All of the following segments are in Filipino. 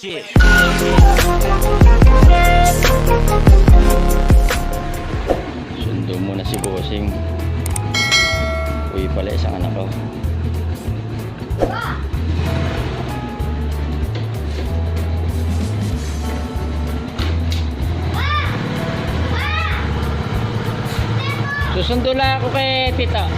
shit. Sundo muna si Bossing. Uy pala isang anak ko. Susundo lang ako kay tita.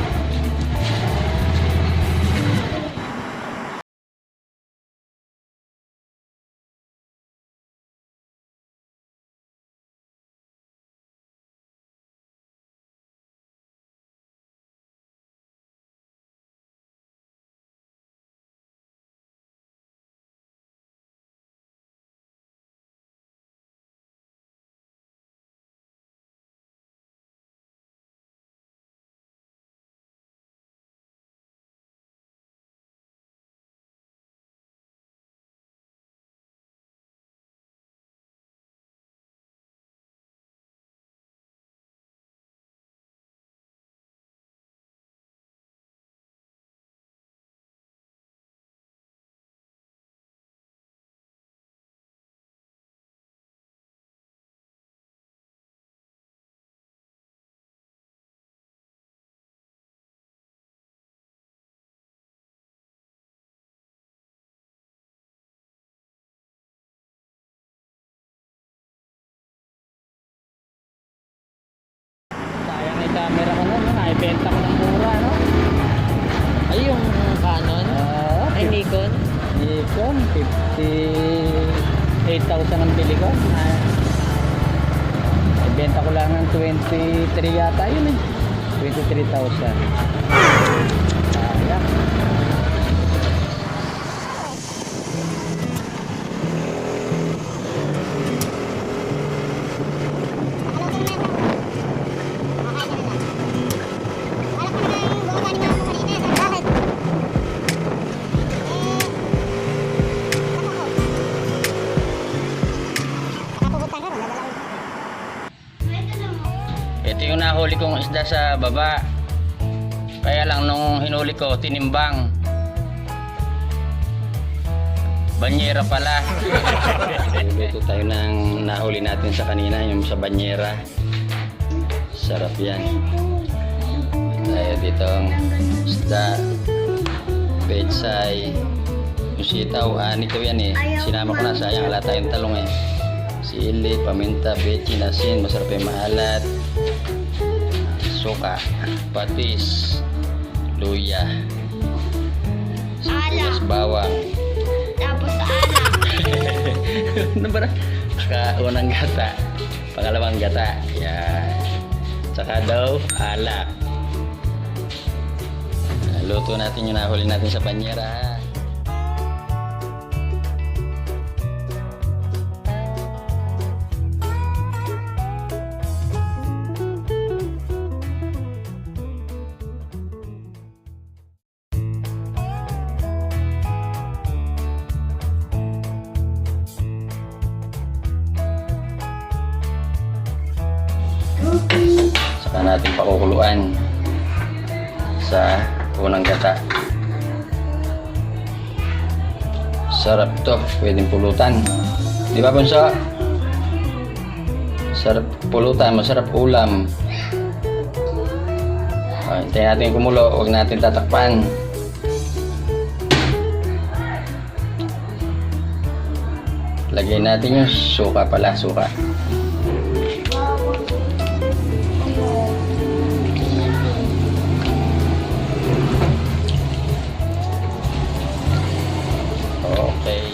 Sayang yung camera ko nun, naibenta ko ng mura, no? Ay, yung Canon? Ay, Nikon? Nikon, 58,000 ang bili ko. Ibenta ko lang ng 23 yata yun eh. 23,000. Sayang. Ito yung nahuli kong isda sa baba. Kaya lang nung hinuli ko, tinimbang. Banyera pala. Luto tayo ng nahuli natin sa kanina, yung sa banyera. Sarap yan. Tayo dito ang isda, pechay, yung sitaw. Nito yan eh. Sinama ko na, sayang wala tayong talong eh. Sili, paminta, bechin, asin, masarap yung maalat, suka, patis, luya, sibuyas, bawang. Tapos alam. Ano ba na? Unang gata, pangalawang gata. Yan. Tsaka daw, alak. Luto natin yung nahuli natin sa banyera. Saka natin pakukuluan sa unang gata. Sarap to, pwedeng pulutan. Di ba Bunso? Sarap pulutan, masarap ulam. Hintayin natin kumulo, huwag natin tatakpan. Lagyan natin yung suka pala, suka.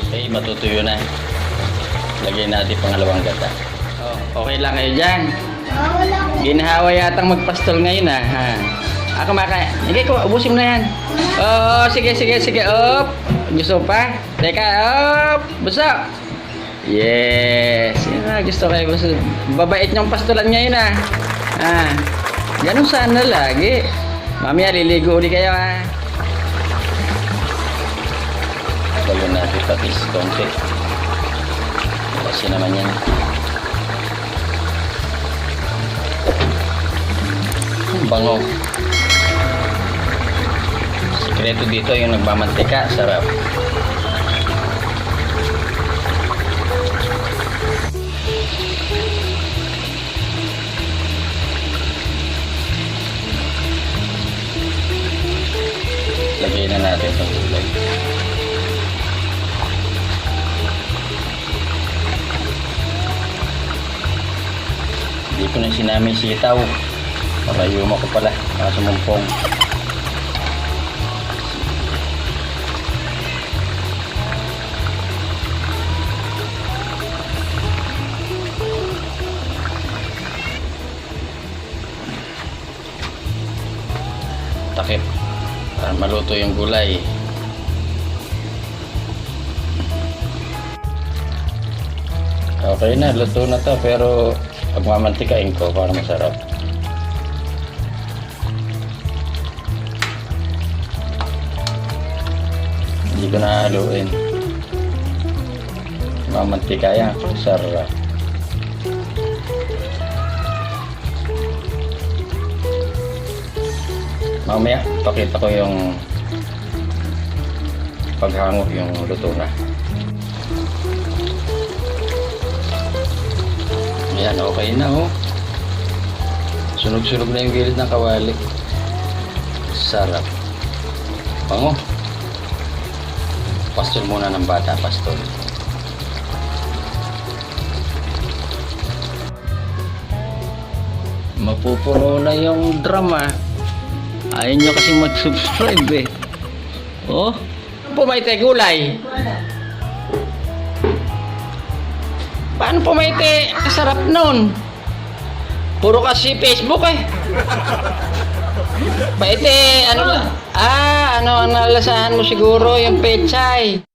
Okay, matutuyo na. Lagyan natin pangalawang gata. Okay lang kayo dyan. Ginhawa yatang magpastol ngayon ha. Ako maka. Sige ko, ubusin mo na yan. Sige. Op. Gusto pa? Teka, op. Buso. Yes. Yan na, gusto kayo. Buso. Babait niyong pastolan ngayon ha. Ganun sana lagi. Mamaya liligo ulit kayo ha. Gawin natin patis konti kasi naman yan ang bango. Sikreto dito yung nagmamantika, sarap. Lagay na natin itong gulay. Hindi ko na sinamay sitaw. Marayuma ko pala. Nakasumumpong. Takip para maluto yung gulay. Okay na, luto na to, pero pagmamantikain ko para masarap. Hindi ko na haluin. Mamantika yan, sarap. Mamaya, pakita ko yung paghango, yung luto na. Ayan, okay na oh. Sunog-sunog na yung gilid ng kawali. Sarap. Bango. Pastol muna ng bata, pastol. Mapupuno na yung drama. Ayaw nyo kasing mag-subscribe eh. Oh, pumayte gulay. Paano pumayte? Sarap nun. Puro kasi Facebook eh. Paite, ano lang? Ano ang nalasahan mo siguro yung pechay.